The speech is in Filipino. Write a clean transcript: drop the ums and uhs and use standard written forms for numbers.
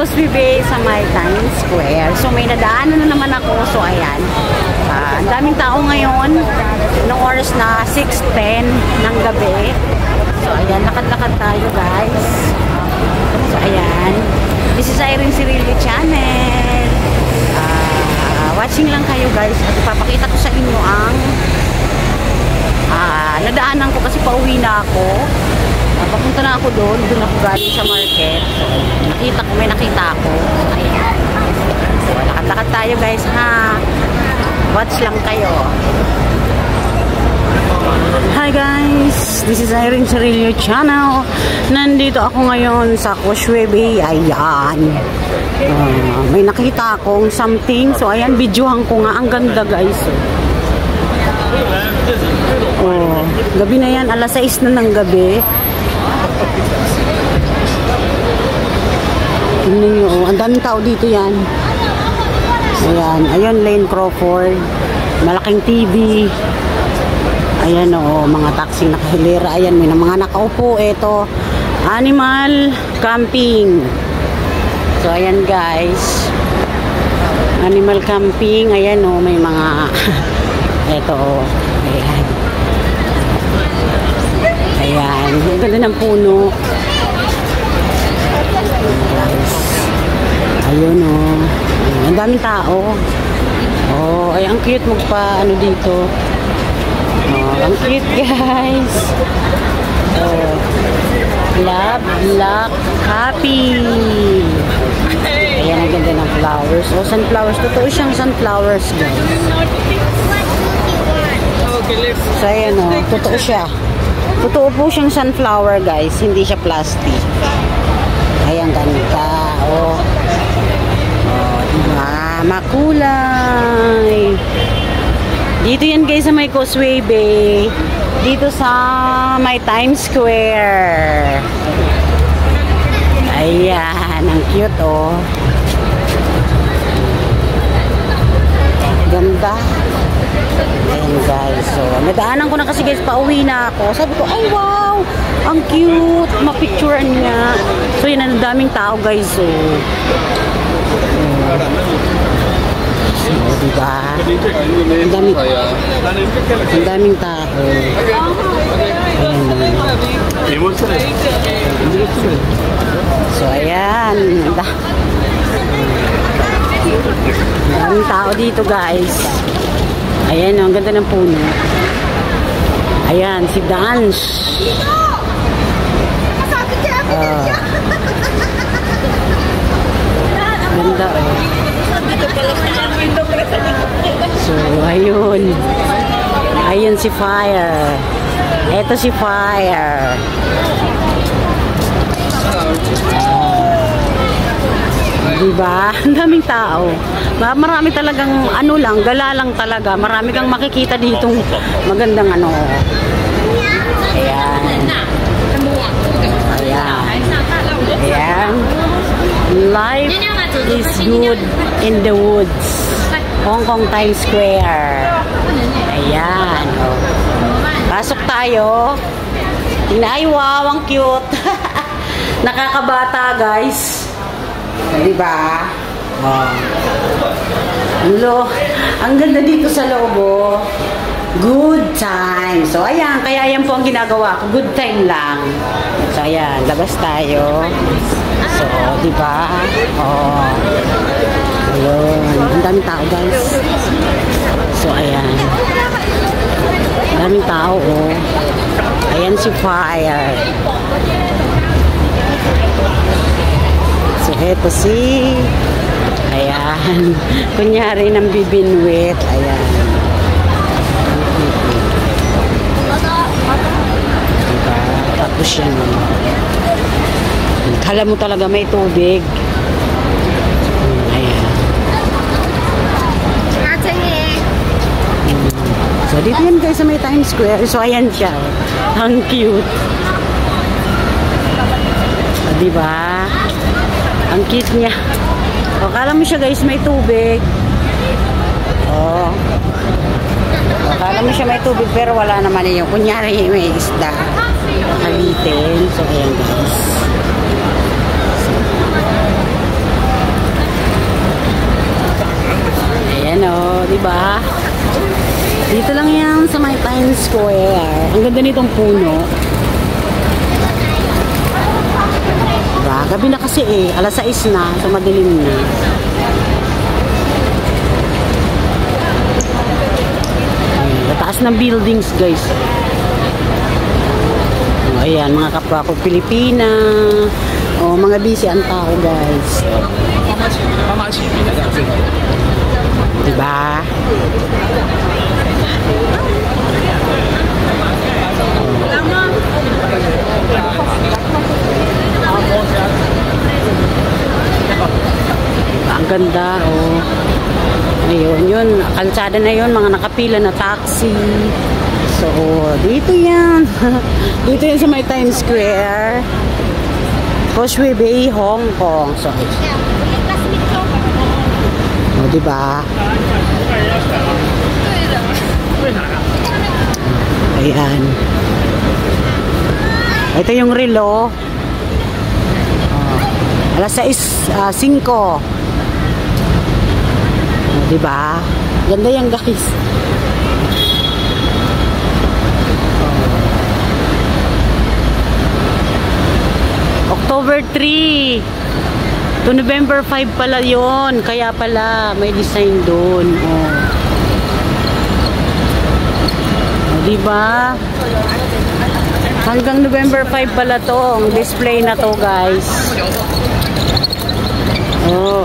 Causeway Bay sa may Times Square. So may nadaanan na naman ako. So ayan. Ang daming tao ngayon. Nung oras na 6:10 ng gabi. So ayan, lakad-lakad tayo guys. So ayan. This is Irene Cirillo Channel. Watching lang kayo guys. At ipapakita ko sa inyo ang nadaanan ko kasi pauwi na ako. Papunta na ako doon ako galing sa market. So, may nakita ako. Ayan. So, lakad-lakad tayo guys ha. Watch lang kayo. Hi guys, this is Irene Cirillo Channel. Nandito ako ngayon sa Causeway Bay. Ayan. May nakita akong something. So, ayan, videohan ko nga. Ang ganda guys. Oh, gabi na yan. Alas 6 na ng gabi. Tingnan nyo, ang daming tao dito yan. Ayan, ayun Lane Crawford. Malaking TV. Ayan o, mga taxi nakahilera. Ayan, may mga nakaupo. Ito, animal camping. So, ayan guys. Animal camping. Ayan o, may mga ito o. Ayan. Ayan, ang ganda ng puno. Ayun o. Ang daming tao. Oh, ay ang cute magpa ano dito. Oh, ang cute guys. Oh. Love, luck, happy. Ayan, ang ganda ng flowers. Oh, sunflowers. Totoo siyang sunflowers guys. So ayan o, totoo siya. Totoo po siyang sunflower guys. Hindi siya plastic. Ayan, ganda. Oh. Oh, diba? Makulay. Dito yan guys sa may Causeway Bay. Dito sa may Times Square. Ayan, ang cute oh. Ganda. Ayan guys. So, nadaanan ko na kasi guys, pauwi na ako. Sabi ko, ay wow! Ang cute! Mapicturean niya. So, yun, ang daming tao guys. So, diba? Ang daming tao. Ayan. So, ayan. Ang daming tao dito guys. Ayan, ang ganda ng puno. Ayan, si Dance. Ganda oh. So, ayun. Ayun si Fire. Ito si Fire. Diba? Ang daming tao. Marami talagang ano lang, gala lang talaga. Marami kang makikita ditong magandang ano. Ayan. Ayan. Ayan. Life is good in the woods. Hong Kong Times Square. Ayan. Oh. Pasok tayo. Tingnan, ay wow, ang cute. Nakakabata guys. Diba? Oh. Ang ganda dito sa loob oh. Good time. So ayan, kaya yan po ang ginagawa ko. Good time lang. So ayan, labas tayo. So, diba? Oh. Ayun. Ang daming tao guys. So ayan. Ang daming tao oh. Ayan si Fire. So, eto si... Ayan. Kunyari ng bibinwit. Ayan. Diba? Tapos yan. Kala mo talaga may tubig. Ayan. So, dito yan guys sa may Times Square. So, ayan siya. Ang cute. Diba? Ang cute niya. O, kala mo siya guys may tubig. O. Kala mo siya may tubig pero wala naman yun. Kunyari may isda. Nakalitin. So, ayan guys. Square. Ang ganda nitong puno. Diba? Gabi na kasi eh. Alas 6 na. So madilim na. Taas ng buildings, guys. Ayan, mga kapwa ko Pilipina. O, mga busy ang tao, guys. Diba? Ang ganda, oh. Ayun, yun. Kalsada na yun, mga nakapila na taxi. So, dito yan. Dito yan sa may Times Square. Causeway Bay, Hong Kong. So, oh, diba? Ayan. Ito yung relo. Alas 6:05. Diba? Ganda yan, guys. October 3 to November 5 pala yon. Kaya pala may design doon. Oh. Oh, diba? Hanggang November 5 pala to. Ang display na to, guys. Oh.